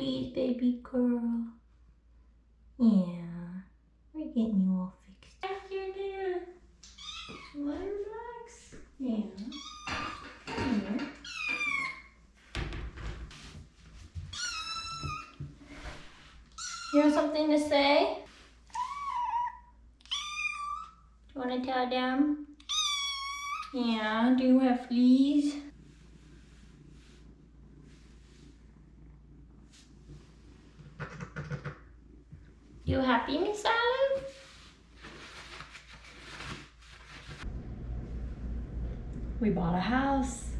please, baby girl. Yeah, we're getting you all fixed. After there. Want to relax? Yeah. Come here. You have something to say? Do you want to tell them? Yeah, do you have fleas? You happy, Miss Olive? We bought a house.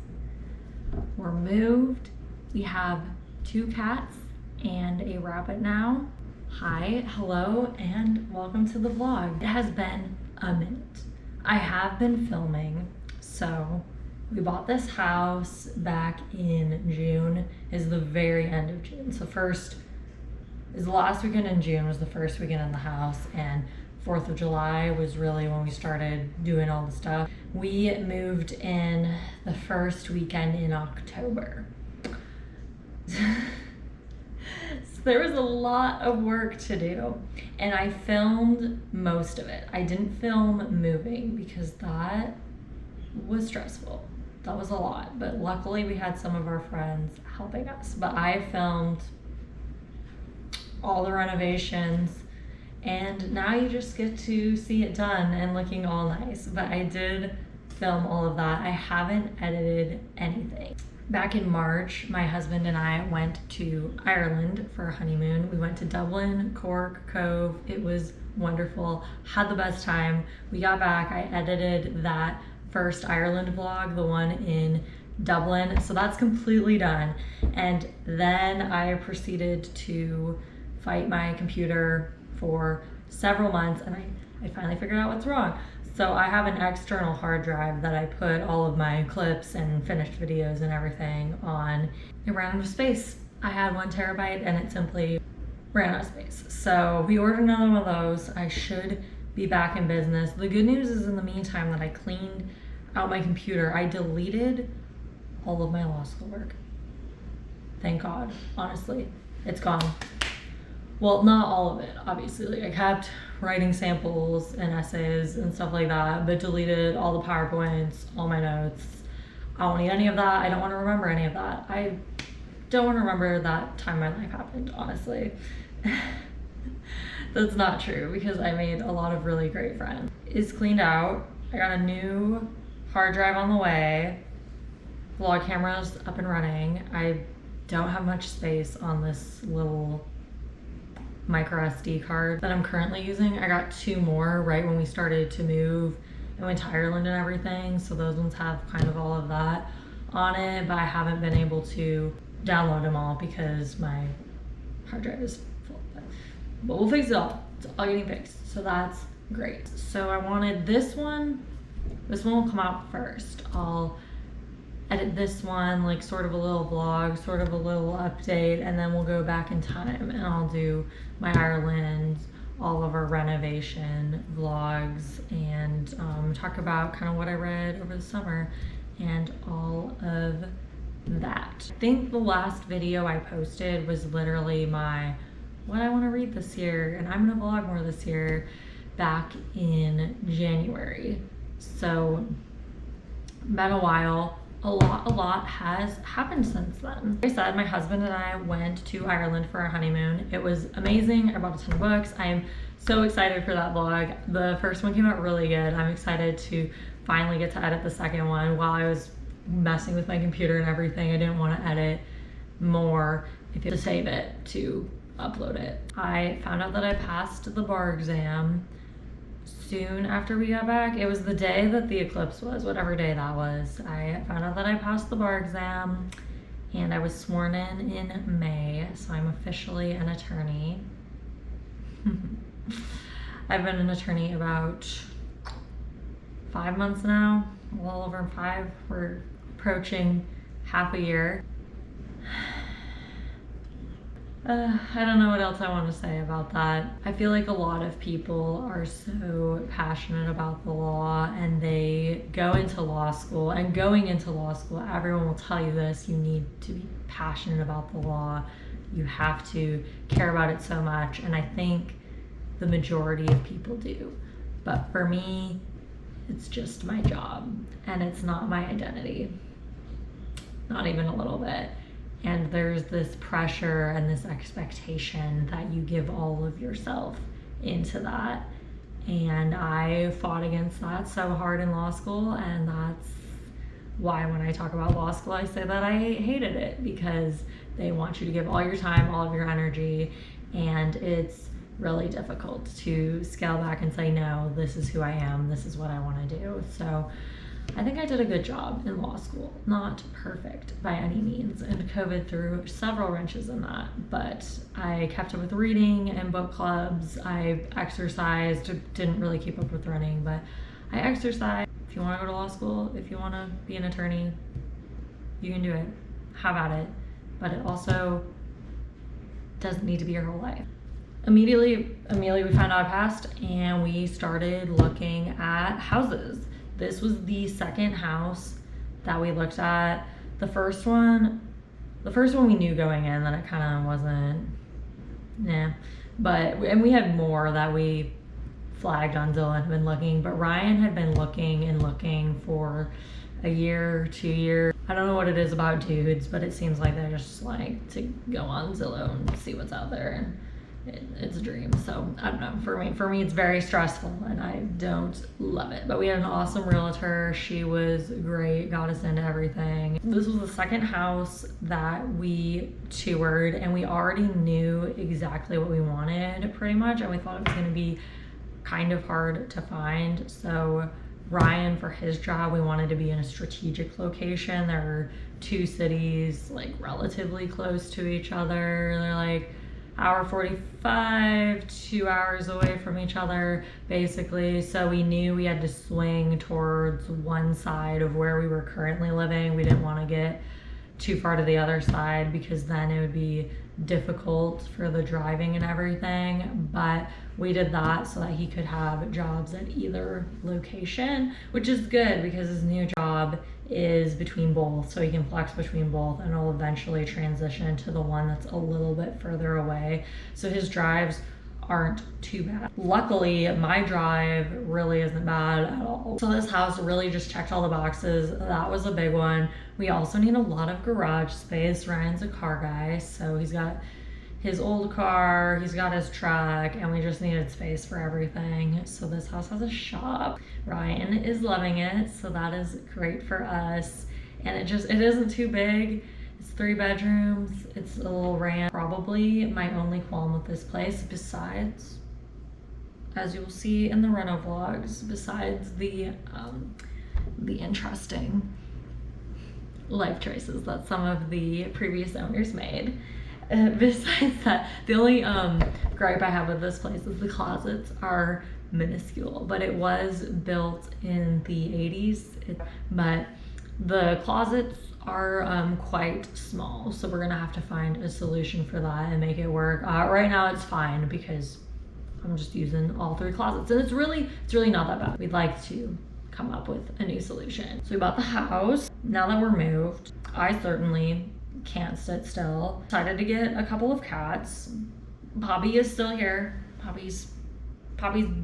We're moved. We have 2 cats and a rabbit now. Hi, hello, and welcome to the vlog. It has been a minute. I have been filming, so we bought this house back in June. Is the very end of June. So first is the last weekend in June was the first weekend in the house, and 4th of July was really when we started doing all the stuff. We moved in the first weekend in October. So there was a lot of work to do, and I filmed most of it. I didn't film moving because that was stressful. That was a lot, but luckily we had some of our friends helping us. But I filmed all the renovations, and now you just get to see it done and looking all nice. But I did film all of that. I haven't edited anything. Back in March, my husband and I went to Ireland for a honeymoon. We went to Dublin, Cork, Cove. It was wonderful. Had the best time. We got back, I edited that first Ireland vlog, the one in Dublin. So that's completely done. And then I proceeded to fight my computer for several months, and I finally figured out what's wrong. So I have an external hard drive that I put all of my clips and finished videos and everything on. It ran out of space. I had 1 terabyte and it simply ran out of space. So we ordered another one of those. I should be back in business. The good news is in the meantime that I cleaned out my computer. I deleted all of my law school work. Thank God, honestly, it's gone. Well, not all of it, obviously. Like, I kept writing samples and essays and stuff like that, but deleted all the PowerPoints, all my notes. I don't need any of that. I don't want to remember any of that. I don't want to remember that time my life happened, honestly. That's not true because I made a lot of really great friends. It's cleaned out. I got a new hard drive on the way. Vlog camera's up and running. I don't have much space on this little micro SD card that I'm currently using. I got 2 more right when we started to move and went to Ireland and everything, so those ones have kind of all of that on it, but I haven't been able to download them all because my hard drive is full. But we'll fix it all. It's all getting fixed, so that's great. So I wanted this one will come out first. I'll edit this one, like sort of a little vlog, sort of a little update, and then we'll go back in time and I'll do my Ireland, all of our renovation vlogs, and talk about kind of what I read over the summer and all of that. I think the last video I posted was literally my what I want to read this year, and I'm gonna vlog more this year, back in January. So been a while. A lot has happened since then. Like I said, my husband and I went to Ireland for our honeymoon. It was amazing. I bought a ton of books. I am so excited for that vlog. The first one came out really good. I'm excited to finally get to edit the second one. While I was messing with my computer and everything, I didn't want to edit more to save it, to upload it. I found out that I passed the bar exam soon after we got back. It was the day that the eclipse was, whatever day that was. I found out that I passed the bar exam, and I was sworn in May, so I'm officially an attorney. I've been an attorney about 5 months now, a little over 5. We're approaching half a year. I don't know what else I want to say about that. I feel like a lot of people are so passionate about the law, and they go into law school, and going into law school, everyone will tell you this: you need to be passionate about the law You have to care about it so much, and I think the majority of people do. But for me, it's just my job, and it's not my identity. Not even a little bit. And there's this pressure and this expectation that you give all of yourself into that. And I fought against that so hard in law school, and that's why when I talk about law school, I say that I hated it, because they want you to give all your time, all of your energy, and it's really difficult to scale back and say, no, this is who I am, this is what I want to do. So I think I did a good job in law school. Not perfect by any means, and COVID threw several wrenches in that, but I kept up with reading and book clubs. I exercised, didn't really keep up with running, but I exercised. If you want to go to law school, if you want to be an attorney, you can do it. Have at it. But it also doesn't need to be your whole life. Immediately, we found out I passed, and we started looking at houses. This was the second house that we looked at. The first one we knew going in that it kind of wasn't, and we had more that we flagged on Zillow and had been looking, but Ryan had been looking for a year, 2 years. I don't know what it is about dudes, but it seems like they just like to go on Zillow and see what's out there, and it's a dream. So I don't know, for me it's very stressful, and I don't love it. But we had an awesome realtor. She was great, got us into everything. This was the second house that we toured, and we already knew exactly what we wanted pretty much, and we thought it was going to be kind of hard to find. So Ryan, for his job, we wanted to be in a strategic location. There are two cities like relatively close to each other. They're like hour 45, 2 hours away from each other, basically. So we knew we had to swing towards one side of where we were currently living. We didn't want to get too far to the other side, because then it would be difficult for the driving and everything. But we did that so that he could have jobs at either location, which is good because his new job is between both, so he can flex between both, and he'll eventually transition to the one that's a little bit further away, so his drives aren't too bad. Luckily, my drive really isn't bad at all. So this house really just checked all the boxes. That was a big one. We also need a lot of garage space. Ryan's a car guy, so he's got his old car, he's got his truck, and we just needed space for everything. So this house has a shop. Ryan is loving it, so that is great for us. And it isn't too big. It's 3 bedrooms, it's a little ranch. Probably my only qualm with this place, besides, as you'll see in the reno vlogs, besides the interesting life choices that some of the previous owners made. Besides that, the only gripe I have with this place is the closets are minuscule, but it was built in the 80s, but the closets are quite small, so we're gonna have to find a solution for that and make it work. Right now it's fine because I'm just using all 3 closets, and it's really not that bad. We'd like to come up with a new solution. So we bought the house. Now that we're moved, I certainly can't sit still. Decided to get a couple of cats. Poppy is still here. Poppy's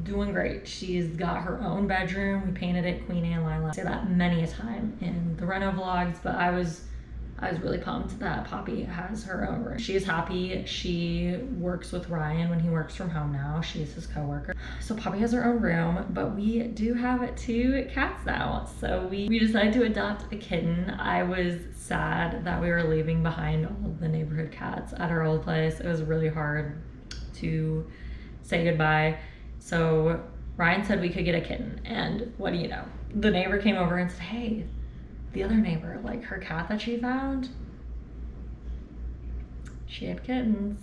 doing great. She's got her own bedroom. We painted it Queen Anne lilac. I say that many a time in the reno vlogs, but I was really pumped that Poppy has her own room. She is happy. She works with Ryan when he works from home now. She's his coworker. So Poppy has her own room, but we do have 2 cats now. So we decided to adopt a kitten. I was sad that we were leaving behind all of the neighborhood cats at our old place. It was really hard to say goodbye. So Ryan said we could get a kitten, and what do you know? The neighbor came over and said, hey, the other neighbor, like her cat that she found, she had kittens.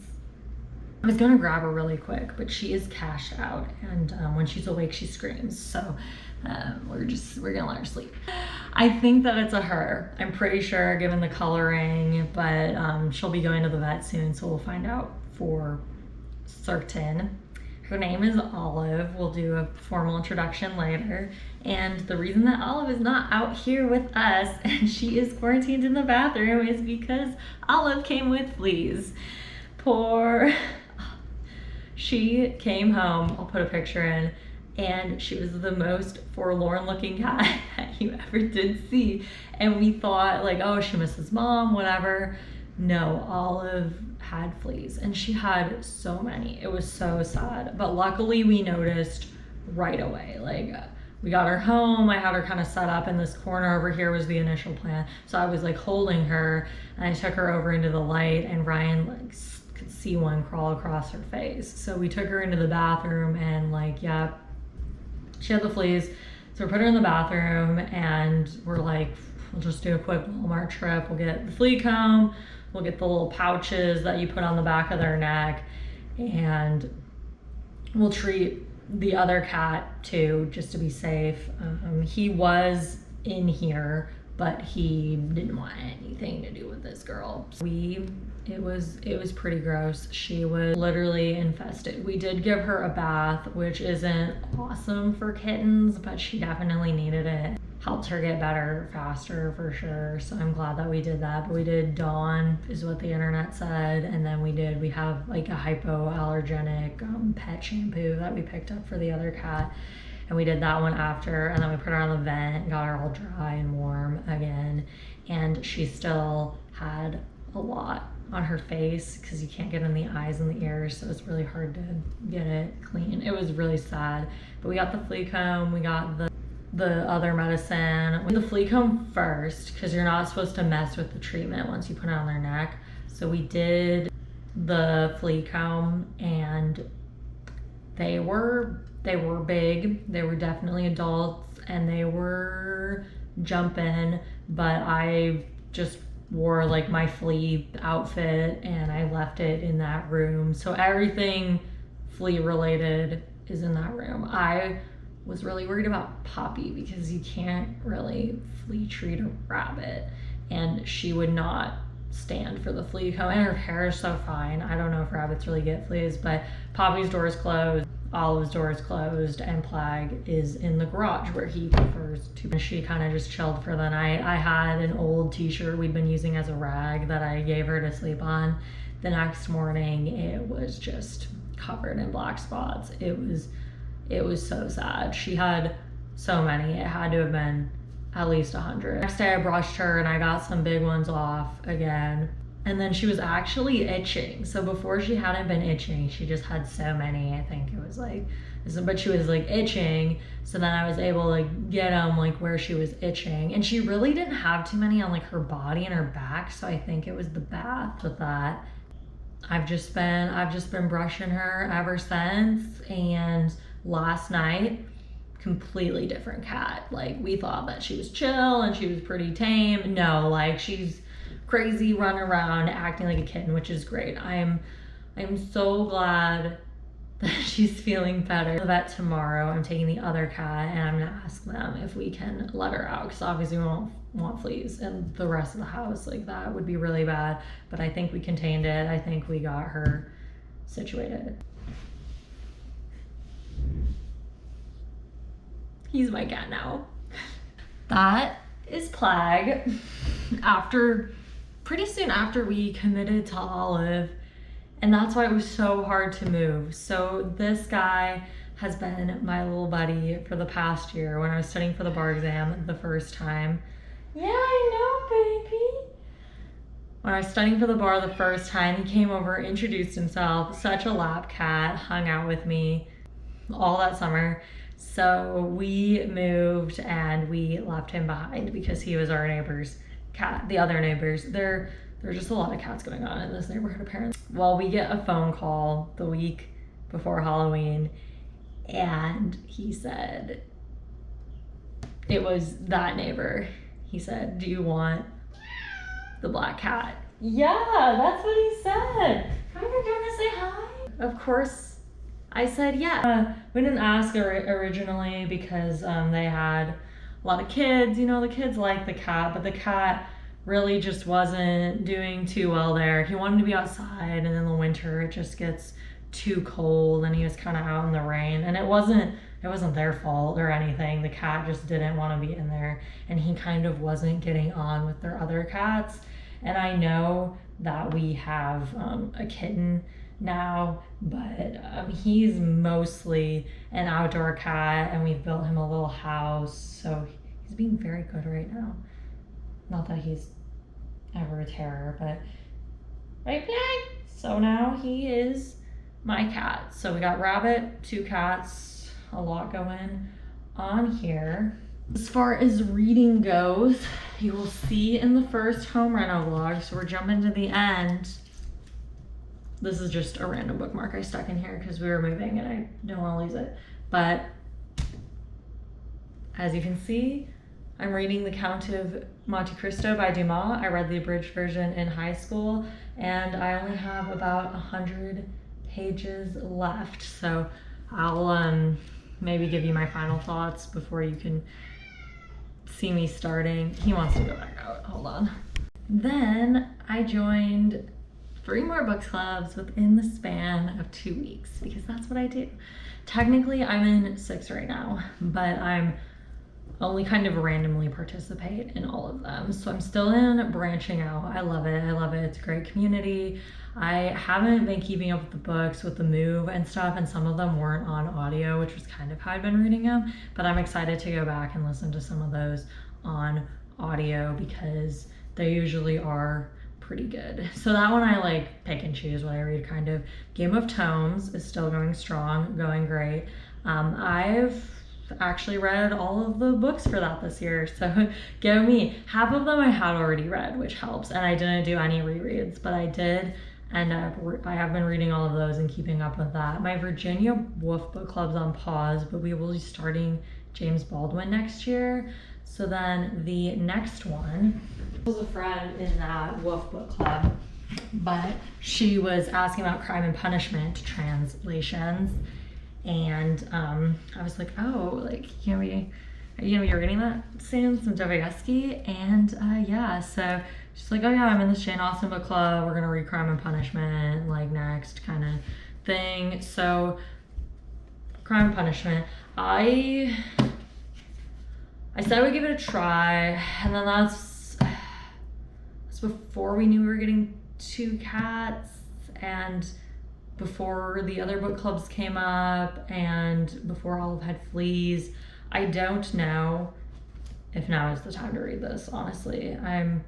I was gonna grab her really quick, but she is cashed out, and when she's awake, she screams. So we're gonna let her sleep. I think that it's a her. I'm pretty sure, given the coloring, but she'll be going to the vet soon, so we'll find out for certain. Her name is Olive. We'll do a formal introduction later. And the reason that Olive is not out here with us and she is quarantined in the bathroom is because Olive came with fleas. Poor. She came home, I'll put a picture in, and she was the most forlorn looking cat that you ever did see. And we thought like, oh, she misses mom, whatever. No, Olive had fleas and she had so many. It was so sad. But luckily we noticed right away. Like we got her home. I had her kind of set up in this corner over here was the initial plan. So I was like holding her and I took her over into the light and Ryan like could see one crawl across her face. So we took her into the bathroom and like, yeah, she had the fleas. So we put her in the bathroom and we're like, we'll just do a quick Walmart trip. We'll get the flea comb. We'll get the little pouches that you put on the back of their neck and we'll treat the other cat too, just to be safe. He was in here, but he didn't want anything to do with this girl. It was pretty gross. She was literally infested. We did give her a bath, which isn't awesome for kittens, but she definitely needed it. Helped her get better faster for sure. So I'm glad that we did that. But we did Dawn is what the internet said. And then we have like a hypoallergenic pet shampoo that we picked up for the other cat. And we did that one after. And then we put her on the vent and got her all dry and warm again. And she still had a lot on her face because you can't get in the eyes and the ears, so it's really hard to get it clean. It was really sad. But we got the flea comb, we got the other medicine. The flea comb first because you're not supposed to mess with the treatment once you put it on their neck. So we did the flea comb and they were big. They were definitely adults and they were jumping, but I just wore like my flea outfit and I left it in that room. So everything flea related is in that room. I was really worried about Poppy because you can't really flea treat a rabbit and she would not stand for the flea comb and her hair is so fine. I don't know if rabbits really get fleas, but Poppy's door is closed, Olive's door is closed, and Plag is in the garage where he prefers to. And she kind of just chilled for the night. I had an old t-shirt we'd been using as a rag that I gave her to sleep on. The next morning, it was just covered in black spots. It was so sad. She had so many. It had to have been at least 100. Next day I brushed her and I got some big ones off again. And then she was actually itching. So before she hadn't been itching, she just had so many. I think it was like, but she was like itching. So then I was able to like get them like where she was itching. And she really didn't have too many on like her body and her back. So I think it was the bath with that. I've just been brushing her ever since. And last night, completely different cat. Like we thought that she was chill and she was pretty tame. No, like she's crazy, running around, acting like a kitten, which is great. I'm so glad that she's feeling better. That tomorrow I'm taking the other cat and I'm gonna ask them if we can let her out because obviously we won't want fleas in the rest of the house. Like that would be really bad, but I think we contained it. I think we got her situated. He's my cat now. That is Plag. Pretty soon after we committed to Olive, and that's why it was so hard to move. So this guy has been my little buddy for the past year when I was studying for the bar exam the first time. Yeah, I know, baby. When I was studying for the bar the first time, he came over, introduced himself, such a lap cat, hung out with me all that summer. So we moved and we left him behind because he was our neighbor's cat. The other neighbors, there's just a lot of cats going on in this neighborhood apparently. Well, we get a phone call the week before Halloween and he said, it was that neighbor. He said, do you want the black cat? Yeah, that's what he said. Come here, do you want to say hi? Of course, I said, yeah. We didn't ask originally because they had a lot of kids. You know, the kids like the cat, but the cat really just wasn't doing too well there. He wanted to be outside, and in the winter it just gets too cold, and he was kind of out in the rain. And it wasn't their fault or anything. The cat just didn't want to be in there, and he kind of wasn't getting on with their other cats. And I know that we have a kitten now, but he's mostly an outdoor cat, and we've built him a little house, so he's being very good right now. Not that he's ever a terror, but right back. So now he is my cat. So we got Rabbit, 2 cats, a lot going on here. As far as reading goes, you will see in the first home reno vlog, so we're jumping to the end. This is just a random bookmark I stuck in here because we were moving and I don't want to lose it. But as you can see, I'm reading The Count of Monte Cristo by Dumas. I read the abridged version in high school, and I only have about 100 pages left. So I'll maybe give you my final thoughts before you can see me starting. He wants to go back out, hold on. Then I joined 3 more book clubs within the span of 2 weeks, because that's what I do. Technically I'm in 6 right now, but I'm only kind of randomly participate in all of them. So I'm still in branching out. I love it. I love it. It's a great community. I haven't been keeping up with the books with the move and stuff, and some of them weren't on audio, which was kind of how I'd been reading them, but I'm excited to go back and listen to some of those on audio because they usually are pretty good. So that one I like pick and choose what I read, kind of. Game of Tomes is still going strong, going great. I've actually read all of the books for that this year, so go me. Half of them I had already read, which helps, and I didn't do any rereads, but I did end up, I have been reading all of those and keeping up with that. My Virginia Woolf book club's on pause, but we will be starting James Baldwin next year. So then the next one was a friend in that Woolf book club, but she was asking about Crime and Punishment translations, and I was like, oh, like, are you gonna be reading that soon, some Dostoevsky? And yeah, so she's like, oh yeah, I'm in this Jane Austen book club, we're gonna read Crime and Punishment like next, kind of thing. So Crime and Punishment, I said we'd give it a try, and then that's before we knew we were getting 2 cats, and before the other book clubs came up, and before Olive had fleas. I don't know if now is the time to read this, honestly. I'm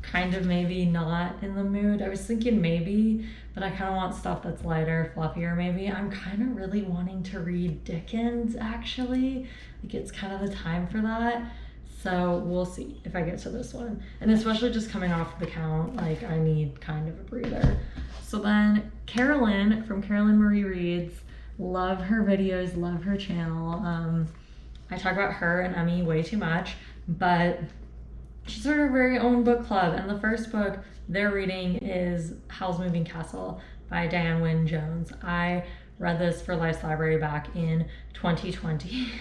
kind of maybe not in the mood. I was thinking maybe, but I kind of want stuff that's lighter, fluffier maybe. I'm kind of really wanting to read Dickens, actually. Like, it's kind of the time for that. So we'll see if I get to this one. And especially just coming off The Count, like, I need kind of a breather. So then Carolyn from Carolyn Marie Reads, love her videos, love her channel. I talk about her and Emmy way too much, but she's sort of her very own book club, and the first book they're reading is Howl's Moving Castle by Diane Wynne Jones. I read this for Life's Library back in 2020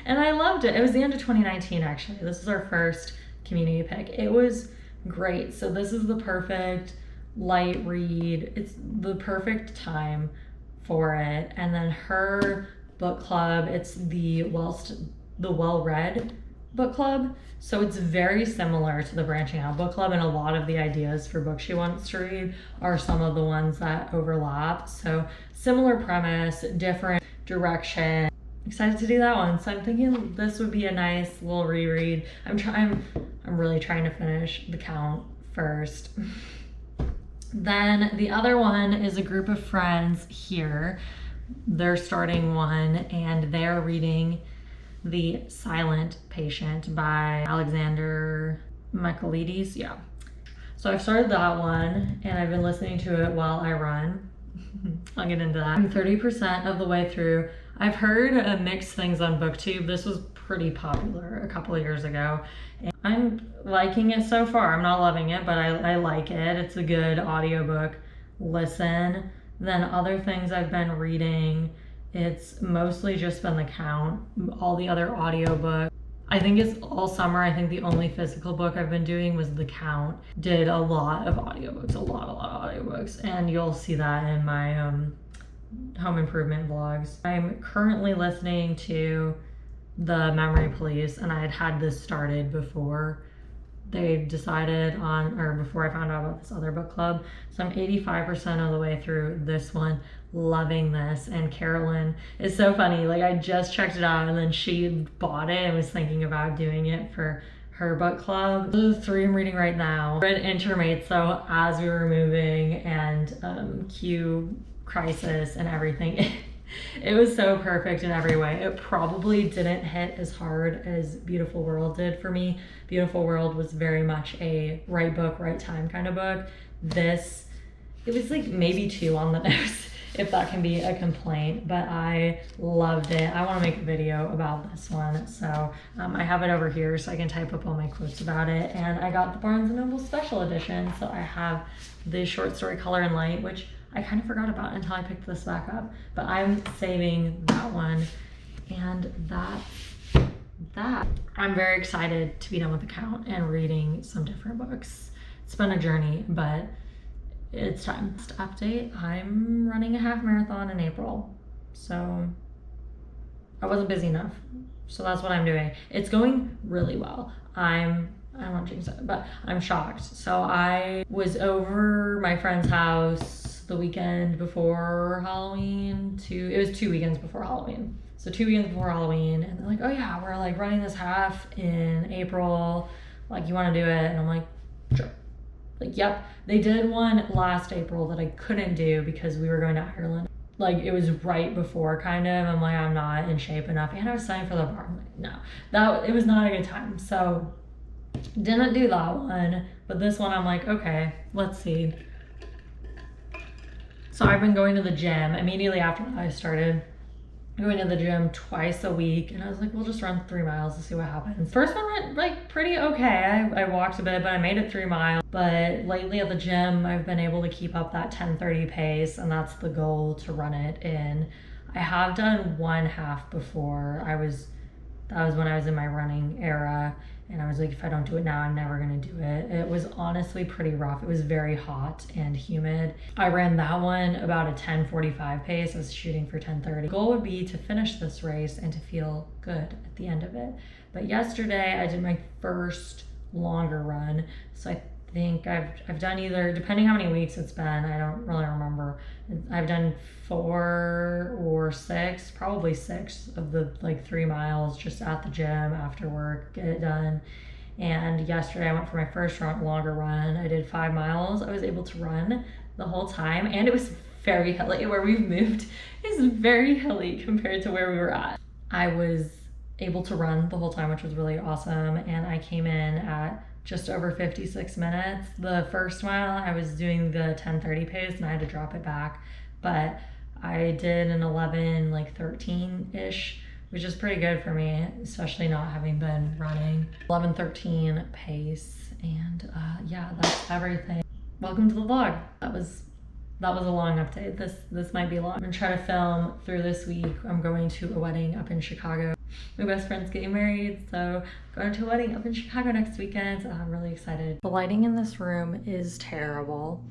and I loved it. It was the end of 2019 actually. This is our first community pick. It was great. So this is the perfect light read. It's the perfect time for it. And then her book club, it's the well-read book club. So it's very similar to the Branching Out book club, and a lot of the ideas for books she wants to read are some of the ones that overlap. So similar premise, different direction. Excited to do that one. So I'm thinking this would be a nice little reread. I'm really trying to finish The Count first. Then the other one is a group of friends here. They're starting one, and they're reading The Silent Patient by Alexander Michaelides. Yeah. So I've started that one, and I've been listening to it while I run. I'll get into that. I'm 30% of the way through. I've heard mixed things on BookTube. This was pretty popular a couple of years ago. And I'm liking it so far. I'm not loving it, but I like it. It's a good audiobook listen. Then other things I've been reading, it's mostly just been The Count. All the other audiobooks, I think it's all summer. I think the only physical book I've been doing was The Count. Did a lot of audiobooks, a lot of audiobooks, and you'll see that in my home improvement vlogs. I'm currently listening to The Memory Police, and I had this started before they decided on, or before I found out about this other book club. So I'm 85% of the way through this one, loving this. And Carolyn is so funny. Like, I just checked it out and then she bought it and was thinking about doing it for her book club. Those are the 3 I'm reading right now. Read Intermezzo as we were moving, and Q Crisis and everything. It was so perfect in every way. It probably didn't hit as hard as Beautiful World did for me. Beautiful World was very much a right book, right time kind of book. This, it was like maybe 2 on the nose, if that can be a complaint, but I loved it. I want to make a video about this one, so I have it over here so I can type up all my quotes about it. And I got the Barnes & Noble special edition, so I have the short story Color and Light, which I kind of forgot about until I picked this back up, but I'm saving that one. And that I'm very excited to be done with the count and reading some different books. It's been a journey, but it's time. Next update, I'm running a half marathon in April, so I wasn't busy enough, so that's what I'm doing. It's going really well. I don't want to jinx it, but I'm shocked. So I was over my friend's house the weekend before Halloween. It was 2 weekends before Halloween. So 2 weekends before Halloween, and they're like, oh yeah, we're like running this half in April. Like, you want to do it? And I'm like, sure. Like, yep. They did one last April that I couldn't do because we were going to Ireland. Like, it was right before, kind of. I'm like, I'm not in shape enough. And I was signed for the bar. I'm like, no. It was not a good time. So didn't do that one. But this one, I'm like, okay, let's see. So I've been going to the gym. Immediately after that, I started going to the gym twice a week, and I was like, we'll just run 3 miles to see what happens. First one went like pretty okay. I walked a bit, but I made it 3 miles. But lately at the gym, I've been able to keep up that 10:30 pace, and that's the goal, to run it in. I have done 1 half before. That was when I was in my running era, and I was like, if I don't do it now, I'm never gonna do it. It was honestly pretty rough. It was very hot and humid. I ran that one about a 10:45 pace. I was shooting for 10:30. The goal would be to finish this race and to feel good at the end of it. But yesterday I did my first longer run. So I think I've done either, depending how many weeks it's been, I don't really remember. I've done 4 or 6, probably 6 of the like 3 miles just at the gym after work, get it done. And yesterday I went for my first longer run. I did 5 miles. I was able to run the whole time, and it was very hilly. Where we've moved is very hilly compared to where we were at. I was able to run the whole time, which was really awesome. And I came in at just over 56 minutes. The first mile I was doing the 10:30 pace and I had to drop it back, but I did an 11, like 13-ish, which is pretty good for me, especially not having been running. 11:13 pace, and yeah, that's everything. Welcome to the vlog. That was a long update. This might be long. I'm gonna try to film through this week. I'm going to a wedding up in Chicago. My best friend's getting married, so going to a wedding up in Chicago next weekend, so I'm really excited. The lighting in this room is terrible.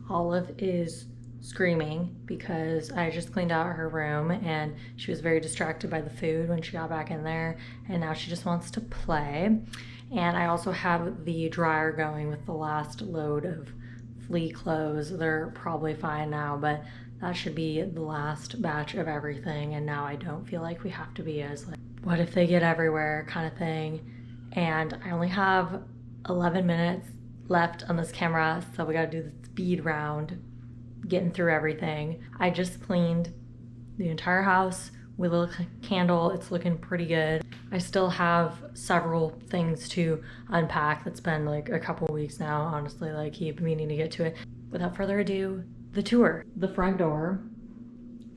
Olive is screaming because I just cleaned out her room and she was very distracted by the food when she got back in there, and now she just wants to play. And I also have the dryer going with the last load of flea clothes. They're probably fine now, but that should be the last batch of everything, and now I don't feel like we have to be as like, what if they get everywhere kind of thing. And I only have 11 minutes left on this camera, so we gotta do the speed round, getting through everything. I just cleaned the entire house with a candle. It's looking pretty good. I still have several things to unpack. That's been like a couple weeks now, honestly, like keep meaning to get to it. Without further ado, the tour. The front door.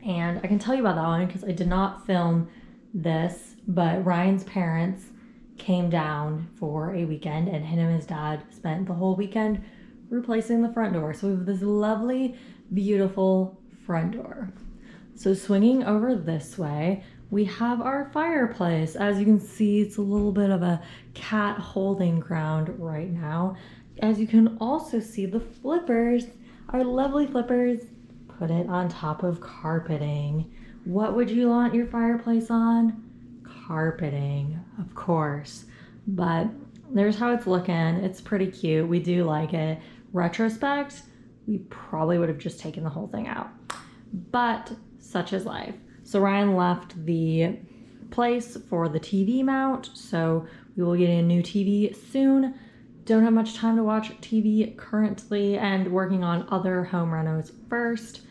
And I can tell you about that one because I did not film this, but Ryan's parents came down for a weekend, and him and his dad spent the whole weekend replacing the front door. So we have this lovely, beautiful front door. So swinging over this way, we have our fireplace. As you can see, it's a little bit of a cat holding ground right now. As you can also see, the flippers, our lovely flippers, put it on top of carpeting. What would you want your fireplace on? Carpeting, of course. But there's how it's looking. It's pretty cute. We do like it. Retrospect, we probably would have just taken the whole thing out. But such is life. So Ryan left the place for the TV mount, so we will get a new TV soon. Don't have much time to watch TV currently and working on other home renos first,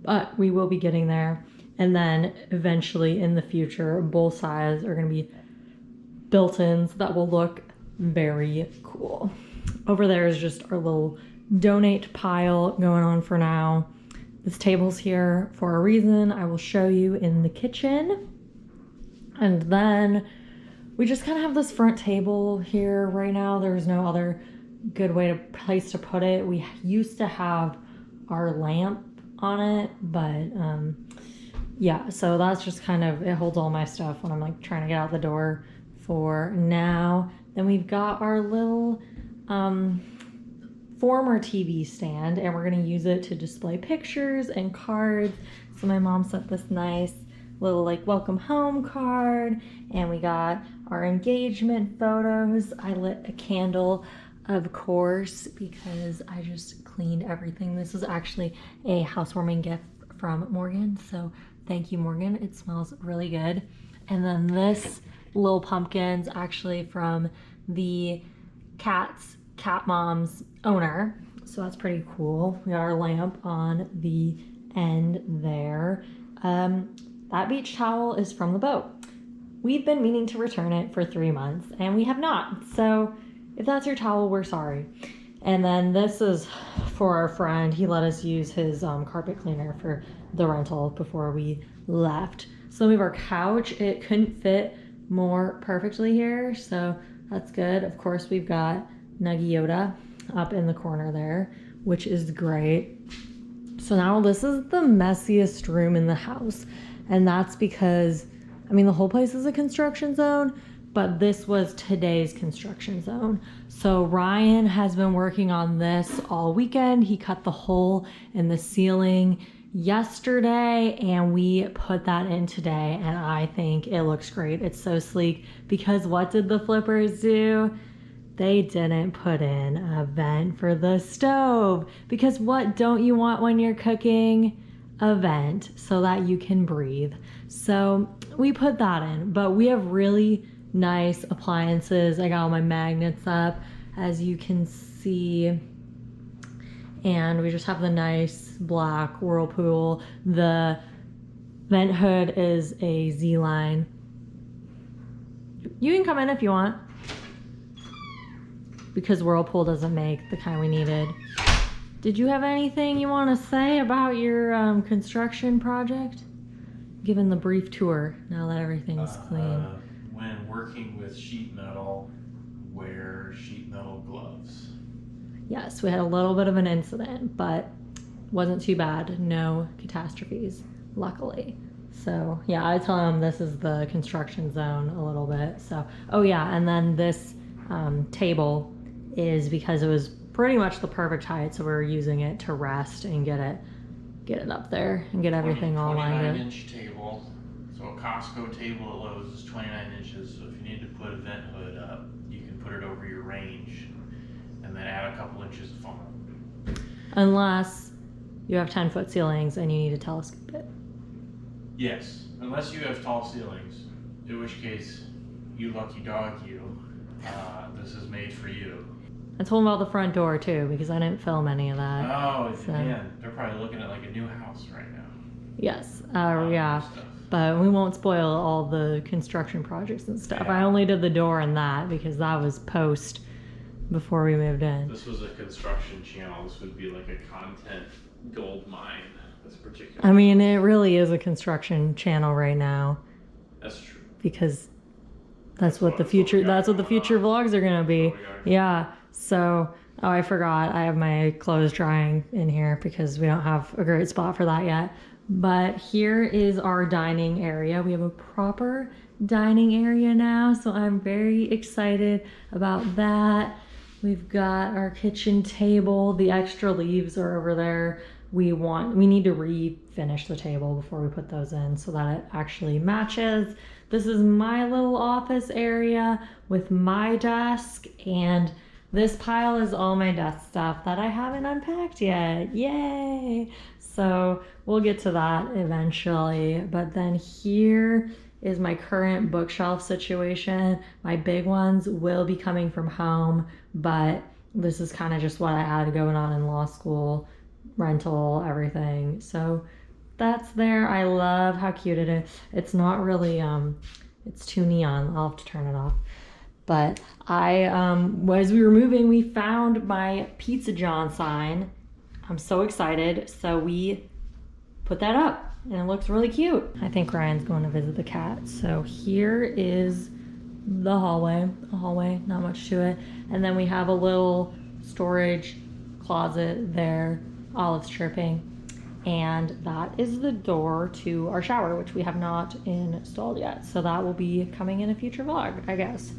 but we will be getting there. And then eventually in the future, both sides are going to be built-ins that will look very cool. Over there is just our little donate pile going on for now. This table's here for a reason. I will show you in the kitchen. And then we just kind of have this front table here right now. There's no other good place to put it. We used to have our lamp on it, but yeah, so that's just kind of, it holds all my stuff when I'm like trying to get out the door for now. Then we've got our little former TV stand, and we're gonna use it to display pictures and cards. So my mom sent this nice little like welcome home card, and we got our engagement photos. I lit a candle, of course, because I just cleaned everything. This is actually a housewarming gift from Morgan, so thank you, Morgan. It smells really good. And then this little pumpkin's actually from the cat mom's owner, so that's pretty cool. We got our lamp on the end there. That beach towel is from the boat. We've been meaning to return it for 3 months and we have not. So if that's your towel, we're sorry. And then this is for our friend. He let us use his carpet cleaner for the rental before we left. So we have our couch. It couldn't fit more perfectly here, so that's good. Of course, we've got Nuggy Yoda up in the corner there, which is great. So now this is the messiest room in the house. And that's because, I mean, the whole place is a construction zone, but this was today's construction zone. So Ryan has been working on this all weekend. He cut the hole in the ceiling yesterday and we put that in today, and I think it looks great. It's so sleek because what did the flippers do? They didn't put in a vent for the stove, because what don't you want when you're cooking? A vent so that you can breathe. So we put that in, but we have really nice appliances. I got all my magnets up, as you can see, and we just have the nice black Whirlpool. The vent hood is a Z-line. You can come in if you want, because Whirlpool doesn't make the kind we needed. Did you have anything you want to say about your construction project? Given the brief tour, now that everything's clean. When working with sheet metal, wear sheet metal gloves. Yes, we had a little bit of an incident, but wasn't too bad. No catastrophes, luckily. So yeah, I tell him this is the construction zone a little bit. So, oh yeah, and then this table is because it was pretty much the perfect height, so we were using it to rest and get it up there and get everything all lined up. 29-inch table. So a Costco table at Lowe's is 29 inches. So if you need to put a vent hood up, you can put it over your range and then add a couple inches of foam. Unless you have 10-foot ceilings and you need to telescope it. Yes, unless you have tall ceilings, in which case, you lucky dog you. This is made for you. I told him about the front door too, because I didn't film any of that. Oh, so. Man, they're probably looking at like a new house right now. Yes, yeah, but we won't spoil all the construction projects and stuff. Yeah. I only did the door and that because that was post before we moved in. This was a construction channel. This would be like a content gold mine. This particular. I mean, it really is a construction channel right now. That's true. Because that's what the future vlogs are gonna be. Yeah. So, oh, I forgot. I have my clothes drying in here because we don't have a great spot for that yet. But here is our dining area. We have a proper dining area now, so I'm very excited about that. We've got our kitchen table. The extra leaves are over there we need to refinish the table before we put those in so that it actually matches. This is my little office area with my desk, and this pile is all my desk stuff that I haven't unpacked yet. Yay! So we'll get to that eventually. But then here is my current bookshelf situation. My big ones will be coming from home, but this is kind of just what I had going on in law school, rental, everything. So that's there. I love how cute it is. It's not really, it's too neon. I'll have to turn it off. But as we were moving, we found my Pizza John sign. I'm so excited. So we put that up and it looks really cute. I think Ryan's going to visit the cat. So here is the hallway, not much to it. And then we have a little storage closet there, Olive's chirping. And that is the door to our shower, which we have not installed yet. So that will be coming in a future vlog, I guess.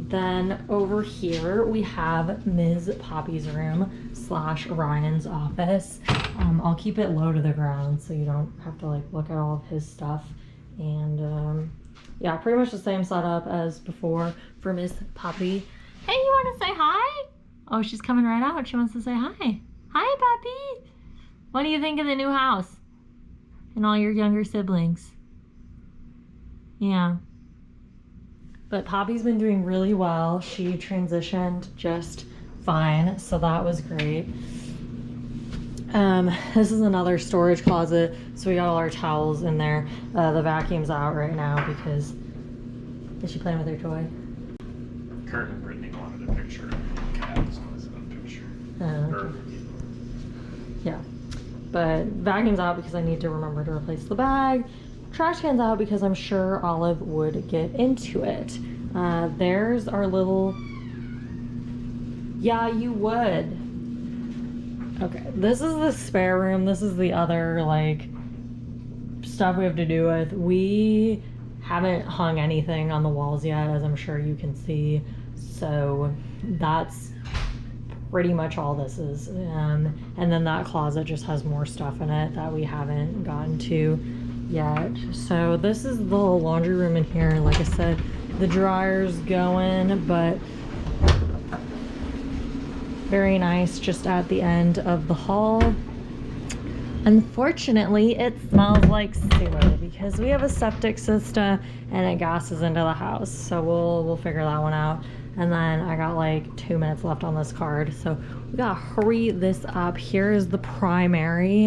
Then over here we have Ms. Poppy's room / Ryan's office. I'll keep it low to the ground so you don't have to like look at all of his stuff. And yeah, pretty much the same setup as before for Miss Poppy. Hey, you want to say hi? Oh, she's coming right out. She wants to say hi. Hi, Poppy. What do you think of the new house? And all your younger siblings? Yeah. But Poppy's been doing really well. She transitioned just fine, so that was great. This is another storage closet, so we got all our towels in there. The vacuum's out right now because... Is she playing with her toy? Kurt and Brittany wanted a picture of the cat, so I sent a picture. Okay. Yeah. But vacuum's out because I need to remember to replace the bag. Trash can's out because I'm sure Olive would get into it. There's our little... Yeah, you would. Okay, this is the spare room. This is the other, like, stuff we have to do with. We haven't hung anything on the walls yet, as I'm sure you can see. So that's pretty much all this is. And then that closet just has more stuff in it that we haven't gotten to yet. So this is the laundry room in here. Like I said, the dryer's going, but very nice just at the end of the hall. Unfortunately, it smells like sewer because we have a septic system and it gases into the house. So we'll figure that one out. And then I got like 2 minutes left on this card, so we gotta hurry this up. Here is the primary.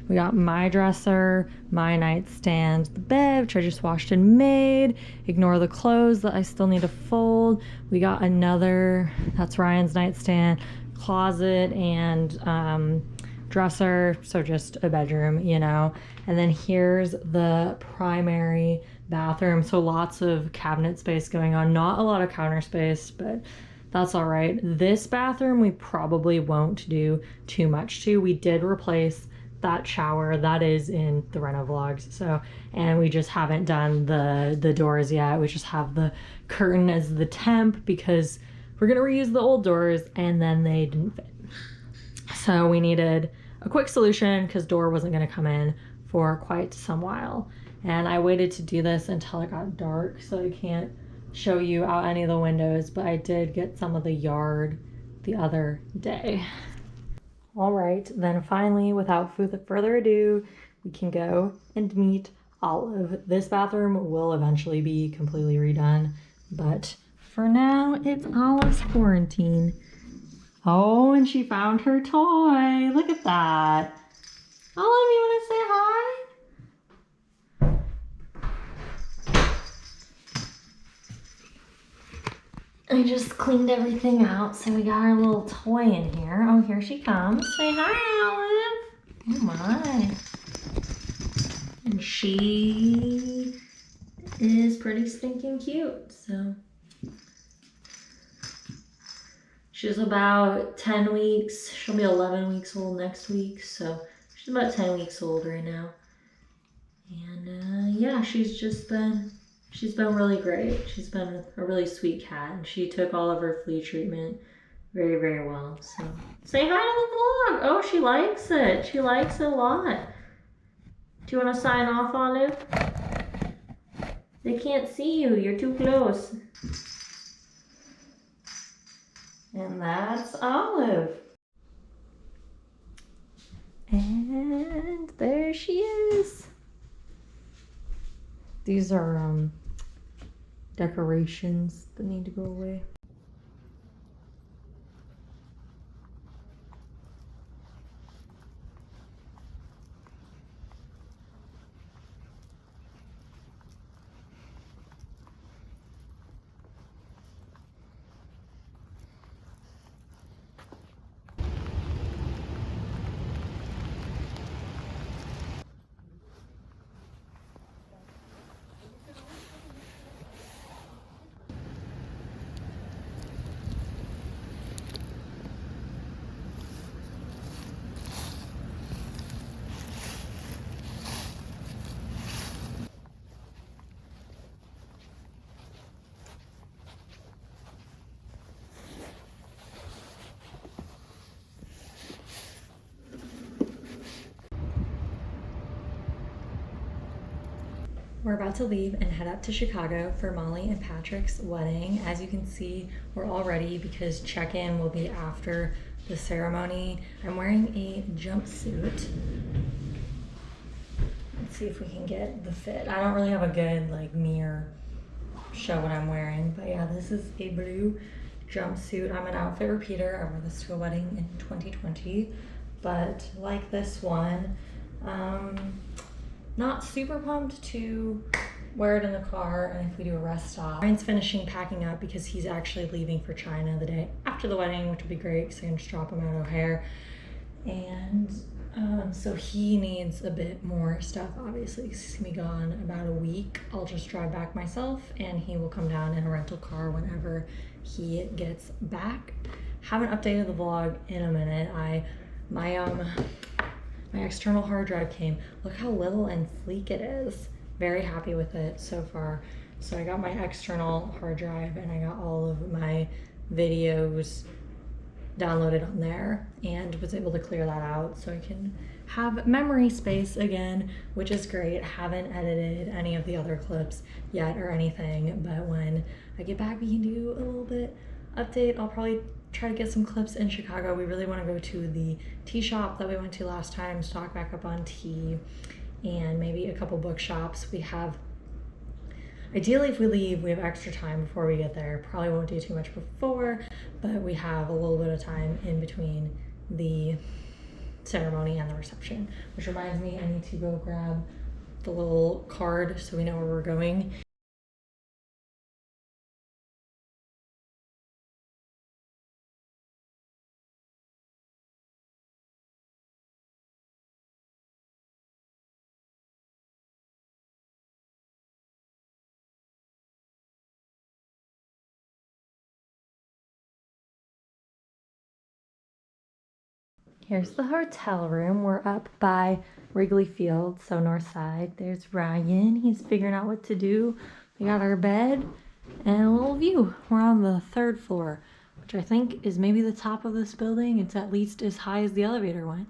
We got my dresser, my nightstand, the bed, which I just washed and made. Ignore the clothes that I still need to fold. We got another, that's Ryan's nightstand, closet, and dresser, so just a bedroom, you know. And then here's the primary bathroom, so lots of cabinet space going on, not a lot of counter space, but that's all right. This bathroom we probably won't do too much to. We did replace that shower that is in the reno vlogs, so, and we just haven't done the doors yet. We just have the curtain as the temp because we're gonna reuse the old doors and then they didn't fit, so we needed a quick solution because door wasn't gonna come in for quite some while. And I waited to do this until it got dark, so I can't show you out any of the windows, but I did get some of the yard the other day. All right, then finally, without further ado, we can go and meet Olive. This bathroom will eventually be completely redone, but for now, it's Olive's quarantine. Oh, and she found her toy. Look at that. Olive, you want to say hi? I just cleaned everything out, so we got our little toy in here. Oh, here she comes. Say hi, Olive. Oh my. And she is pretty stinking cute, so. She's about 10 weeks. She'll be 11 weeks old next week, so she's about 10 weeks old right now. And yeah, she's been really great. She's been a really sweet cat, and she took all of her flea treatment very, very well. So Say hi to the vlog. Oh, she likes it. She likes it a lot. Do you want to sign off, Olive? They can't see you. You're too close. And that's Olive. And there she is. These are decorations that need to go away. We're about to leave and head up to Chicago for Molly and Patrick's wedding. As you can see, we're all ready because check-in will be after the ceremony. I'm wearing a jumpsuit. Let's see if we can get the fit. I don't really have a good mirror show what I'm wearing, but yeah, this is a blue jumpsuit. I'm an outfit repeater. I wore this to a wedding in 2020, but like this one, not super pumped to wear it in the car and if we do a rest stop. Ryan's finishing packing up because he's actually leaving for China the day after the wedding, which will be great because I can just drop him at O'Hare. And so he needs a bit more stuff, obviously, because he's gonna be gone about a week. I'll just drive back myself and he will come down in a rental car whenever he gets back. Haven't updated the vlog in a minute. My external hard drive came. Look how little and sleek it is. Very happy with it so far. So I got my external hard drive and I got all of my videos downloaded on there and was able to clear that out so I can have memory space again, which is great. Haven't edited any of the other clips yet or anything, but when I get back we can do a little bit update. I'll probably try to get some clips in Chicago. We really want to go to the tea shop that we went to last time, stock back up on tea, and maybe a couple bookshops. We have, ideally if we leave, we have extra time before we get there. Probably won't do too much before, but we have a little bit of time in between the ceremony and the reception, which reminds me I need to go grab the little card so we know where we're going. Here's the hotel room. We're up by Wrigley Field, so north side. There's Ryan. He's figuring out what to do. We got our bed and a little view. We're on the 3rd floor, which I think is maybe the top of this building. It's at least as high as the elevator went.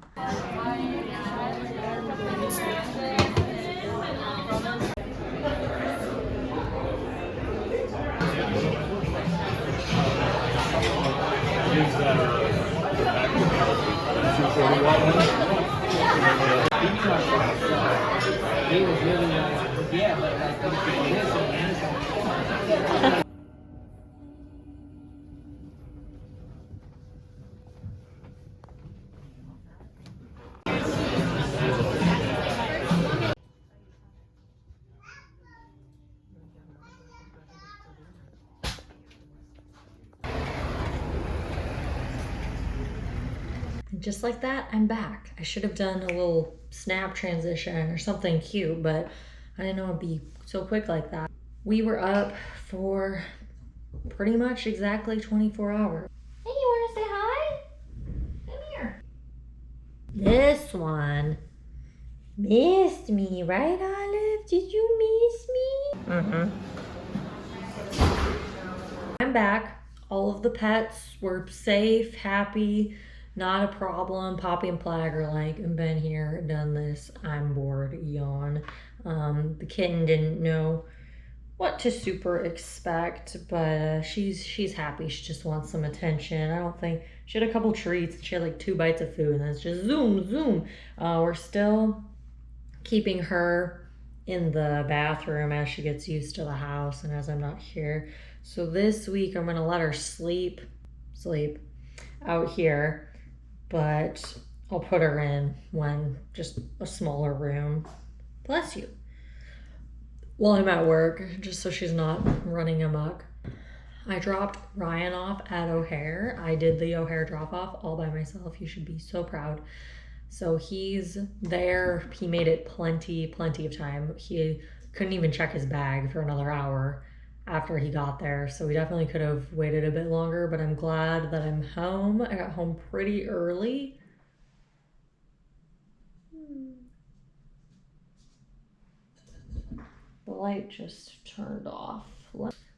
Just like that, I'm back. I should have done a little snap transition or something cute, but I didn't know it'd be so quick like that. We were up for pretty much exactly 24 hours. Hey, you wanna say hi? Come here. This one missed me, right, Olive? Did you miss me? Mm-hmm. I'm back. All of the pets were safe, happy, Not a problem. Poppy and Plag are like, been here, done this, I'm bored, yawn. The kitten didn't know what to super expect, but she's happy. She just wants some attention. I don't think she had a couple treats. She had like 2 bites of food, and then it's just zoom, zoom. We're still keeping her in the bathroom as she gets used to the house and as I'm not here. So this week I'm gonna let her sleep out here, but I'll put her in when just a smaller room. Bless you. While I'm at work, just so she's not running amok. I dropped Ryan off at O'Hare. I did the O'Hare drop off all by myself. You should be so proud. So he's there. He made it plenty of time. He couldn't even check his bag for another hour after he got there. So we definitely could have waited a bit longer, but I'm glad that I'm home. I got home pretty early. The light just turned off.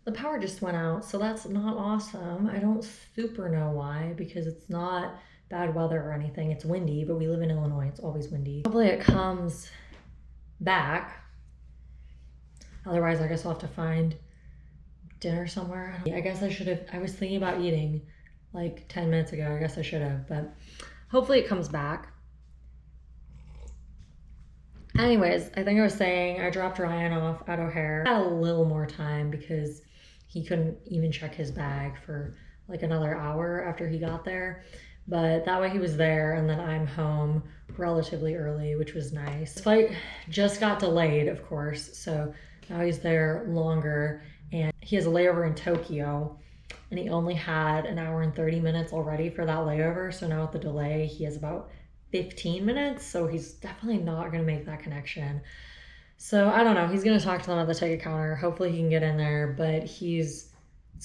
The power just went out, so that's not awesome. I don't super know why, because it's not bad weather or anything. It's windy, but we live in Illinois. It's always windy. Hopefully it comes back. Otherwise, I guess I'll have to find dinner somewhere. I guess I should have. I was thinking about eating like 10 minutes ago. I guess I should have, but hopefully it comes back. Anyways, I think I was saying I dropped Ryan off at O'Hare. I had a little more time because he couldn't even check his bag for like another hour after he got there. But that way he was there, and then I'm home relatively early, which was nice. The flight just got delayed, of course, so now he's there longer, and he has a layover in Tokyo, and he only had an hour and 30 minutes already for that layover. So now with the delay, he has about 15 minutes, so he's definitely not going to make that connection. So I don't know. He's going to talk to them at the ticket counter. Hopefully he can get in there, but it's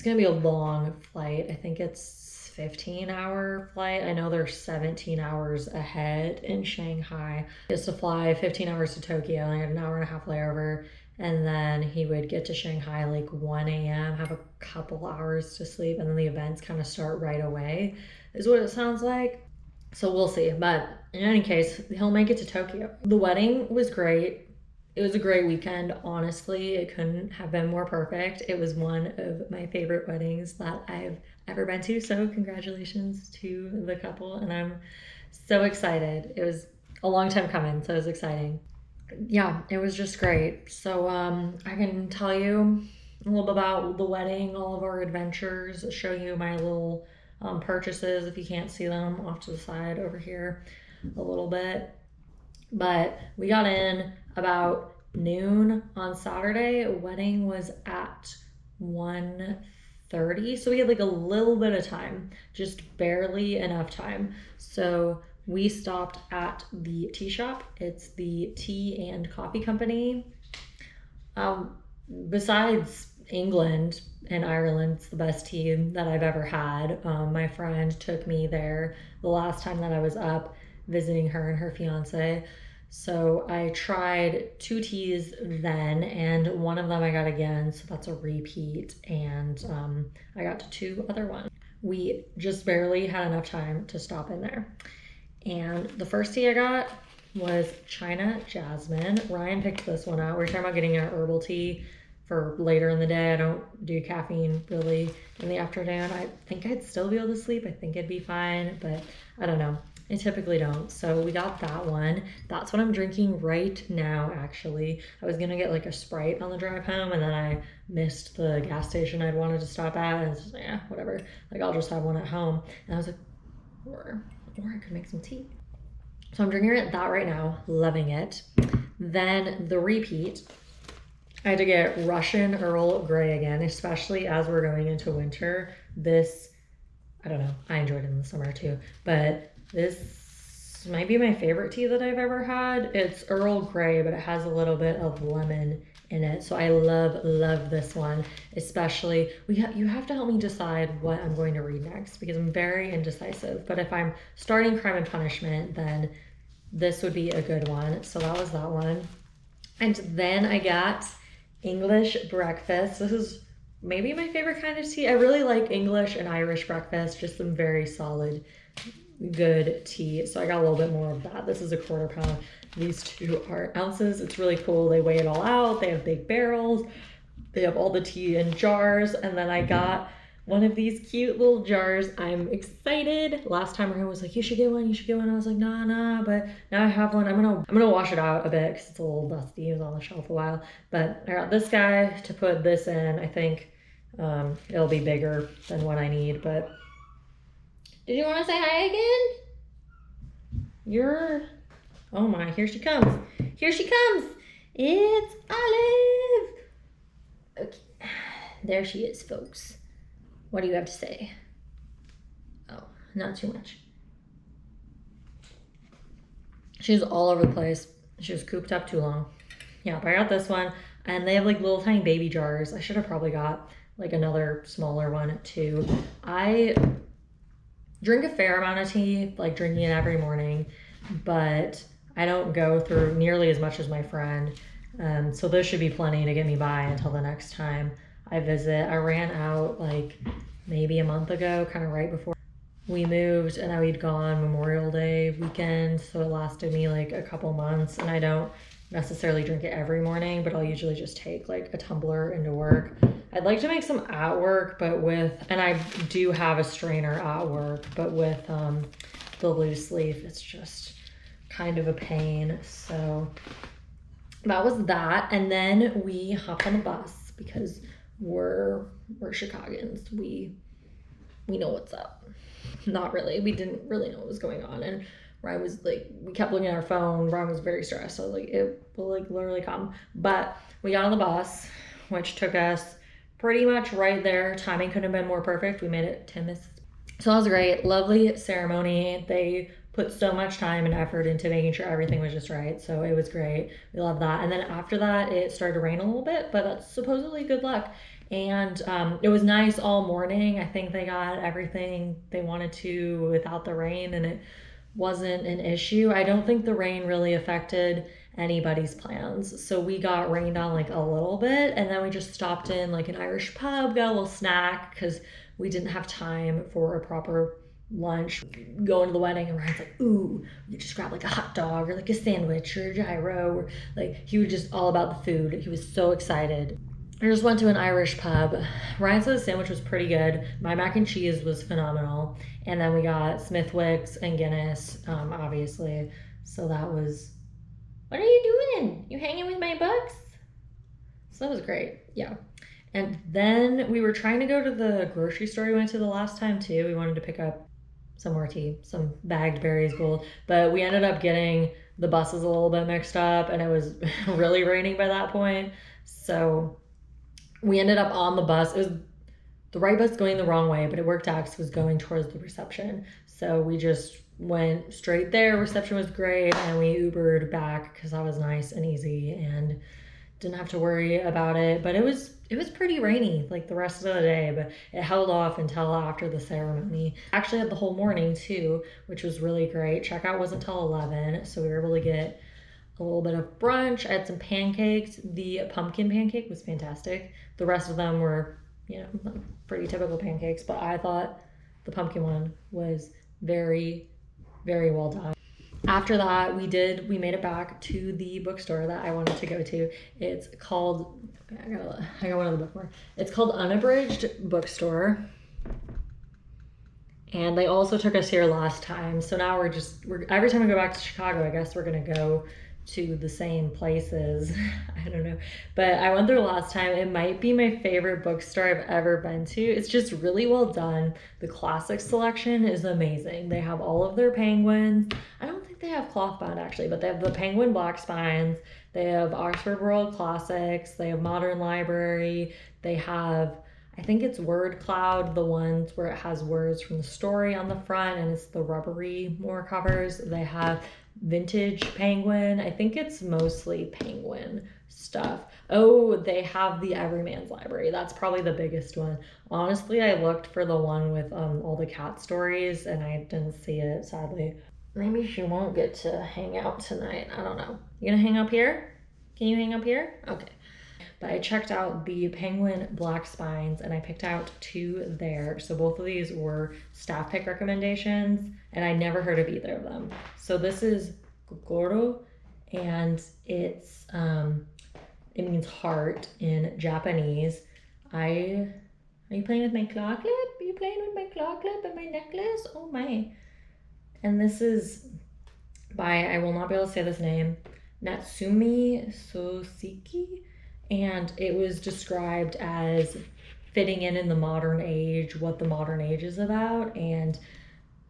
going to be a long flight. I think it's 15-hour flight. I know they're 17 hours ahead in Shanghai. He has to fly 15 hours to Tokyo, and I had an hour and a half layover, and then he would get to Shanghai like 1 a.m., have a couple hours to sleep, and then the events kind of start right away, is what it sounds like. So we'll see, but in any case, he'll make it to Tokyo. The wedding was great. It was a great weekend, honestly. It couldn't have been more perfect. It was one of my favorite weddings that I've ever been to, so congratulations to the couple, and I'm so excited. It was a long time coming, so it was exciting. Yeah, it was just great. So I can tell you a little bit about the wedding, all of our adventures, show you my little purchases if you can't see them off to the side over here a little bit. But we got in about noon on Saturday. Wedding was at 1:30, so we had like a little bit of time, just barely enough time. So we stopped at the tea shop. It's the Tea and Coffee Company. Besides England and Ireland, it's the best tea that I've ever had. My friend took me there the last time that I was up visiting her and her fiance. So I tried 2 teas then, and one of them I got again, so that's a repeat, and I got 2 other ones. We just barely had enough time to stop in there. And the first tea I got was China Jasmine. Ryan picked this one out. We were talking about getting an herbal tea for later in the day. I don't do caffeine really in the afternoon. I think I'd still be able to sleep. I think it'd be fine, but I don't know. I typically don't. So we got that one. That's what I'm drinking right now, actually. I was gonna get like a Sprite on the drive home, and then I missed the gas station I'd wanted to stop at, and it's just, yeah, whatever. Like, I'll just have one at home. And I was like, or I could make some tea. So I'm drinking that right now, loving it. Then the repeat, I had to get Russian Earl Grey again, especially as we're going into winter. This, I don't know, I enjoyed it in the summer too, but this might be my favorite tea that I've ever had. It's Earl Grey, but it has a little bit of lemon in it. So I love this one, especially. You have to help me decide what I'm going to read next, because I'm very indecisive. But if I'm starting Crime and Punishment, then this would be a good one. So that was that one. And then I got English breakfast. This is maybe my favorite kind of tea. I really like English and Irish breakfast, just some very solid good tea. So I got a little bit more of that. This is a 1/4 pound. These 2 are ounces. It's really cool. They weigh it all out. They have big barrels. They have all the tea in jars. And then I got one of these cute little jars. I'm excited. Last time Ryan was like, you should get one, you should get one. I was like, nah, but now I have one. I'm gonna wash it out a bit because it's a little dusty. It was on the shelf a while. But I got this guy to put this in. I think it'll be bigger than what I need. But did you want to say hi again? Oh my, here she comes. Here she comes. It's Olive. Okay, there she is, folks. What do you have to say? Oh, not too much. She was all over the place. She was cooped up too long. Yeah, but I got this one. And they have like little tiny baby jars. I should have probably got like another smaller one too. I drink a fair amount of tea, like drinking it every morning, but I don't go through nearly as much as my friend. So this should be plenty to get me by until the next time I visit. I ran out like maybe a month ago, kind of right before we moved, and we'd gone Memorial Day weekend, so it lasted me like a couple months. And I don't necessarily drink it every morning, but I'll usually just take like a tumbler into work. I'd like to make some at work, and I do have a strainer at work, but with the loose leaf, it's just kind of a pain. So that was that. And then we hopped on the bus because we're Chicagoans. We know what's up. Not really. We didn't really know what was going on. And Ryan was like, we kept looking at our phone. Ryan was very stressed. So like, it will like literally come. But we got on the bus, which took us pretty much right there. Timing couldn't have been more perfect. We made it 10 minutes. So that was great. Lovely ceremony. They put so much time and effort into making sure everything was just right. So it was great. We love that. And then after that, it started to rain a little bit, but that's supposedly good luck. And it was nice all morning. I think they got everything they wanted to without the rain, and it wasn't an issue. I don't think the rain really affected anybody's plans. So we got rained on like a little bit, and then we just stopped in like an Irish pub, got a little snack because we didn't have time for a proper lunch. Going to the wedding, and Ryan's like, ooh, we just grab like a hot dog or like a sandwich or a gyro, or like he was just all about the food. He was so excited. I just went to an Irish pub. Ryan said the sandwich was pretty good. My mac and cheese was phenomenal. And then we got Smithwick's and Guinness, obviously. So that was, what are you doing? You hanging with my books? So that was great, yeah. And then we were trying to go to the grocery store we went to the last time too. We wanted to pick up some more tea, some bagged berries gold. But we ended up getting the buses a little bit mixed up, and it was really raining by that point. So we ended up on the bus. It was the right bus going the wrong way, but it worked out because it was going towards the reception. So we just went straight there. Reception was great, and we Ubered back because that was nice and easy and didn't have to worry about it. But it was pretty rainy like the rest of the day, but it held off until after the ceremony. Actually had the whole morning too, which was really great. Checkout wasn't until 11, so we were able to get a little bit of brunch. I had some pancakes. The pumpkin pancake was fantastic. The rest of them were, pretty typical pancakes, but I thought the pumpkin one was very, very well done. After that, we made it back to the bookstore that I wanted to go to. It's called, I got one of the bookmarks. It's called Unabridged Bookstore. And they also took us here last time. So now we're every time we go back to Chicago, I guess we're gonna go to the same places. I don't know, but I went there last time. It might be my favorite bookstore I've ever been to. It's just really well done. The classic selection is amazing. They have all of their penguins. I don't think they have cloth bound actually, but they have the penguin black spines. They have Oxford World Classics. They have Modern Library. They have, I think it's Word Cloud, the ones where it has words from the story on the front and it's the rubbery more covers. They have Vintage Penguin. I think it's mostly penguin stuff. Oh, they have the Everyman's Library. That's probably the biggest one. Honestly, I looked for the one with all the cat stories and I didn't see it, sadly. Maybe she won't get to hang out tonight. I don't know. You gonna hang up here? Can you hang up here? Okay. But I checked out the Penguin Black Spines and I picked out 2 there. So both of these were staff pick recommendations and I never heard of either of them. So this is Kokoro and it's it means heart in Japanese. Are you playing with my claw clip? Are you playing with my claw clip and my necklace? Oh my. And this is by, I will not be able to say this name, Natsumi Soseki. And it was described as fitting in the modern age, what the modern age is about, and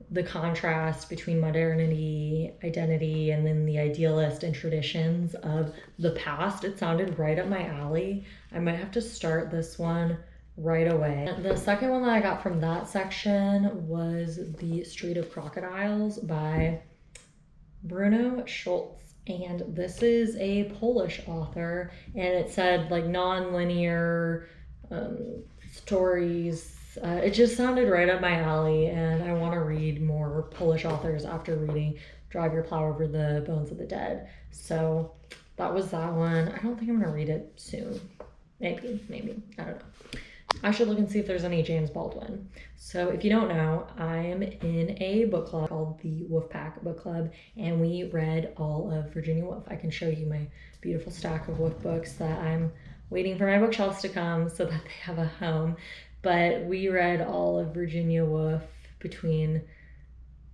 the contrast between modernity, identity, and then the idealist and traditions of the past. It sounded right up my alley. I might have to start this one right away. The second one that I got from that section was The Street of Crocodiles by Bruno Schultz. And this is a Polish author, and it said like non-linear stories. It just sounded right up my alley, and I want to read more Polish authors after reading Drive Your Plow Over the Bones of the Dead. So that was that one. I don't think I'm gonna read it soon. Maybe, I don't know. I should look and see if there's any James Baldwin. So if you don't know, I'm in a book club called the Wolfpack Book Club, and we read all of Virginia Woolf. I can show you my beautiful stack of Woolf books that I'm waiting for my bookshelves to come so that they have a home. But we read all of Virginia Woolf between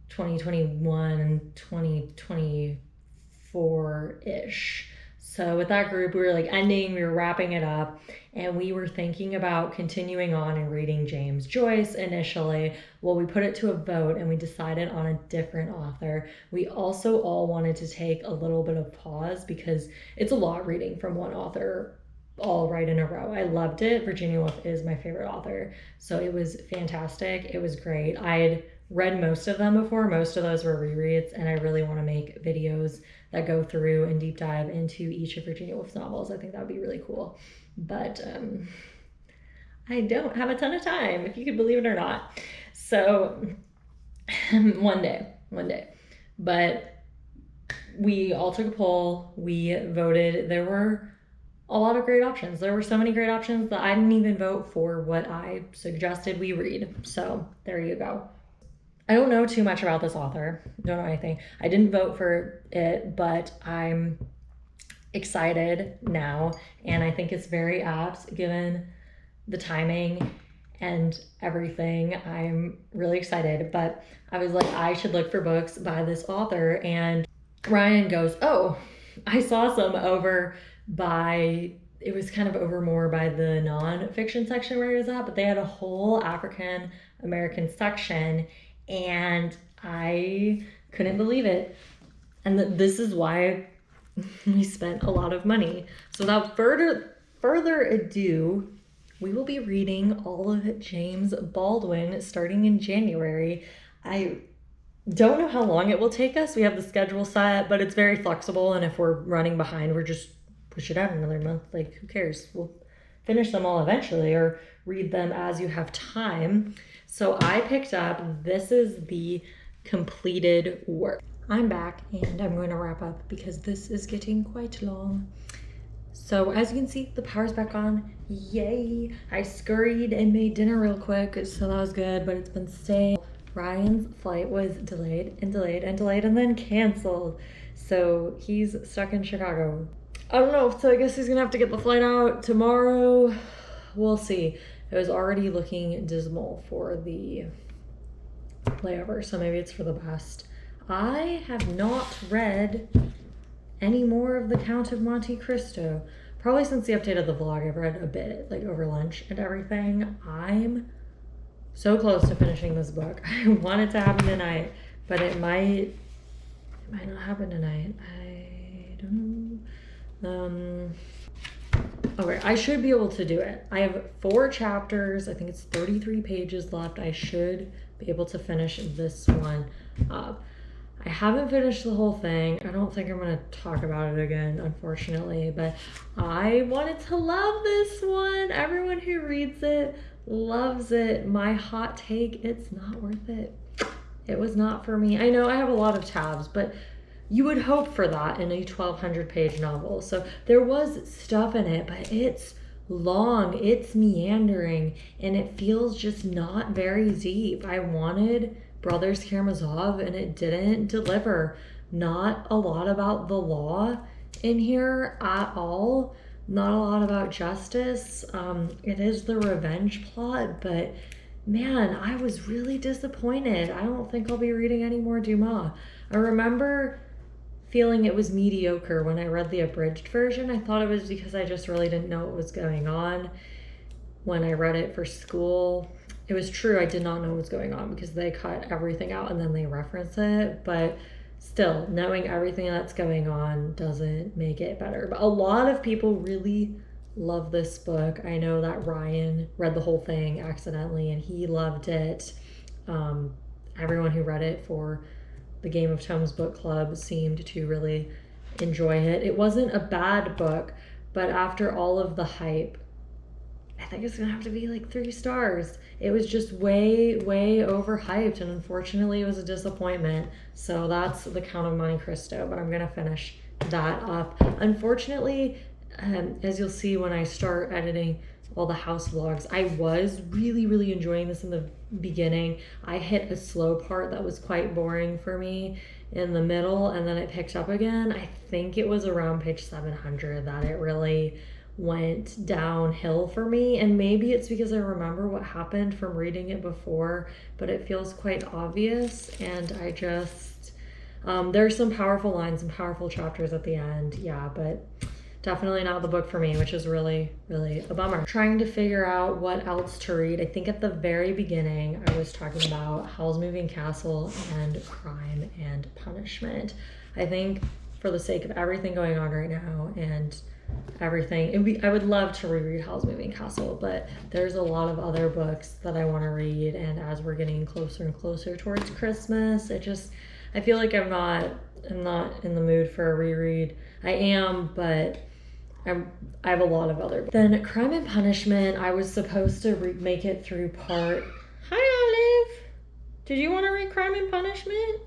2021 and 2024-ish. So with that group, we were like we were wrapping it up, and we were thinking about continuing on and reading James Joyce initially. Well, we put it to a vote and we decided on a different author. We also all wanted to take a little bit of pause because it's a lot reading from one author all right in a row. I loved it. Virginia Woolf is my favorite author. So it was fantastic. It was great. I had read most of them before. Most of those were rereads, and I really want to make videos that go through and deep dive into each of Virginia Woolf's novels. I think that would be really cool. But I don't have a ton of time, if you could believe it or not. So one day. But we all took a poll. We voted. There were a lot of great options. There were so many great options that I didn't even vote for what I suggested we read. So there you go. I don't know too much about this author. Don't know anything. I didn't vote for it, but I'm excited now, and I think it's very apt given the timing and everything. I'm really excited, but I was like, I should look for books by this author, and Ryan goes, oh, I saw some over by, it was kind of over more by the non-fiction section where he was at, but they had a whole African American section, and I couldn't believe it. And this is why we spent a lot of money. So without further ado, we will be reading all of James Baldwin starting in January. I don't know how long it will take us. We have the schedule set, but it's very flexible, and if we're running behind, we're just push it out another month. Like, who cares? We'll finish them all eventually, or read them as you have time. So I picked up, this is the completed work. I'm back, and I'm going to wrap up because this is getting quite long. So as you can see, the power's back on. Yay! I scurried and made dinner real quick, so that was good, but it's been staying. Ryan's flight was delayed and then canceled. So he's stuck in Chicago. I don't know, so I guess he's gonna have to get the flight out tomorrow. We'll see. It was already looking dismal for the layover, so maybe it's for the best. I have not read any more of The Count of Monte Cristo. Probably since the update of the vlog, I've read a bit, like over lunch and everything. I'm so close to finishing this book. I want it to happen tonight, but it might not happen tonight. I don't know. Okay, I should be able to do it. I have 4 chapters. I think it's 33 pages left. I should be able to finish this one up. I haven't finished the whole thing. I don't think I'm gonna talk about it again, unfortunately, but I wanted to love this one. Everyone who reads it loves it. My hot take, it's not worth it. It was not for me. I know I have a lot of tabs, but you would hope for that in a 1,200 page novel. So there was stuff in it, but it's long, it's meandering, and it feels just not very deep. I wanted Brothers Karamazov, and it didn't deliver. Not a lot about the law in here at all. Not a lot about justice. It is the revenge plot, but man, I was really disappointed. I don't think I'll be reading any more Dumas. I remember feeling it was mediocre when I read the abridged version. I thought it was because I just really didn't know what was going on when I read it for school. It was true, I did not know what was going on because they cut everything out and then they reference it, but still, knowing everything that's going on doesn't make it better. But a lot of people really love this book. I know that Ryan read the whole thing accidentally and he loved it. Everyone who read it for the Game of Tomes book club seemed to really enjoy it. It wasn't a bad book, but after all of the hype, I think it's gonna have to be like 3 stars. It was just way overhyped, and unfortunately it was a disappointment. So that's The Count of Monte Cristo, but I'm gonna finish that up. Unfortunately, as you'll see when I start editing all the house vlogs, I was really enjoying this in the beginning. I hit a slow part that was quite boring for me in the middle, and then it picked up again. I think it was around page 700 that it really went downhill for me, and maybe it's because I remember what happened from reading it before, but it feels quite obvious, and I just there's some powerful lines and powerful chapters at the end, yeah, but definitely not the book for me, which is really a bummer. Trying to figure out what else to read. I think at the very beginning I was talking about Howl's Moving Castle and Crime and Punishment. I think for the sake of everything going on right now and everything, I would love to reread Howl's Moving Castle, but there's a lot of other books that I want to read, and as we're getting closer and closer towards Christmas, I feel like I'm not in the mood for a reread. I am, but I have a lot of other. Then Crime and Punishment, I was supposed to make it through part. Hi Olive, did you want to read Crime and Punishment?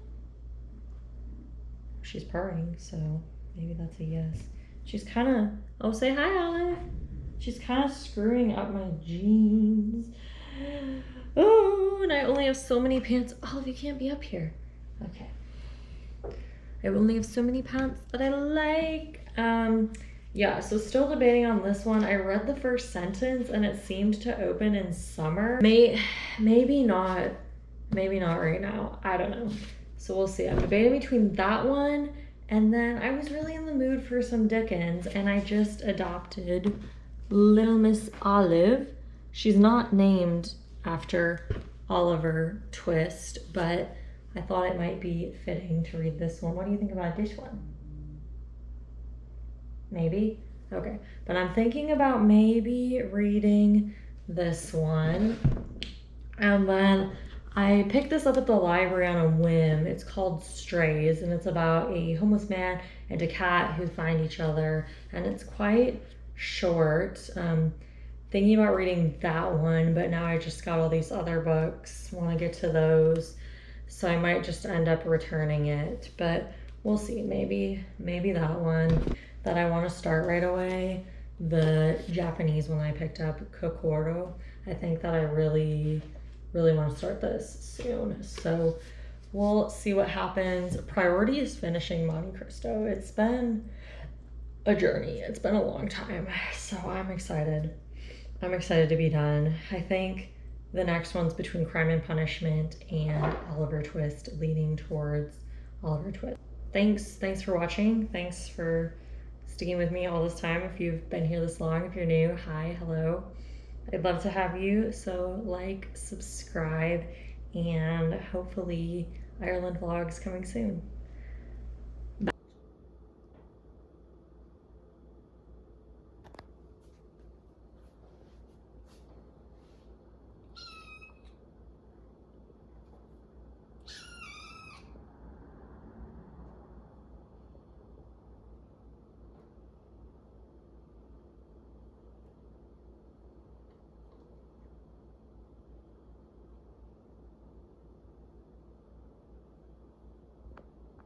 She's purring, so maybe that's a yes. She's kind of, oh, say hi, Olive. She's kind of screwing up my jeans. Oh, and I only have so many pants. Olive, you can't be up here. Okay. I only have so many pants that I like. Yeah, so still debating on this one. I read the first sentence and it seemed to open in summer. Maybe not right now. I don't know. So we'll see. I'm debating between that one, and then I was really in the mood for some Dickens, and I just adopted Little Miss Olive. She's not named after Oliver Twist, but I thought it might be fitting to read this one. What do you think about this one? Maybe? Okay. But I'm thinking about maybe reading this one. And then I picked this up at the library on a whim. It's called Strays, and it's about a homeless man and a cat who find each other, and it's quite short. Thinking about reading that one, but now I just got all these other books. Want to get to those, so I might just end up returning it, but we'll see. Maybe that one that I want to start right away. The Japanese one I picked up, Kokoro. I think that I really want to start this soon, so we'll see what happens. Priority is finishing Monte Cristo. It's been a journey. It's been a long time, so I'm excited to be done. I think the next one's between Crime and Punishment and Oliver Twist, leaning towards Oliver Twist. Thanks for watching. Thanks for sticking with me all this time. If you've been here this long, if you're new, hi, hello. I'd love to have you, so like, subscribe, and hopefully Ireland vlogs coming soon.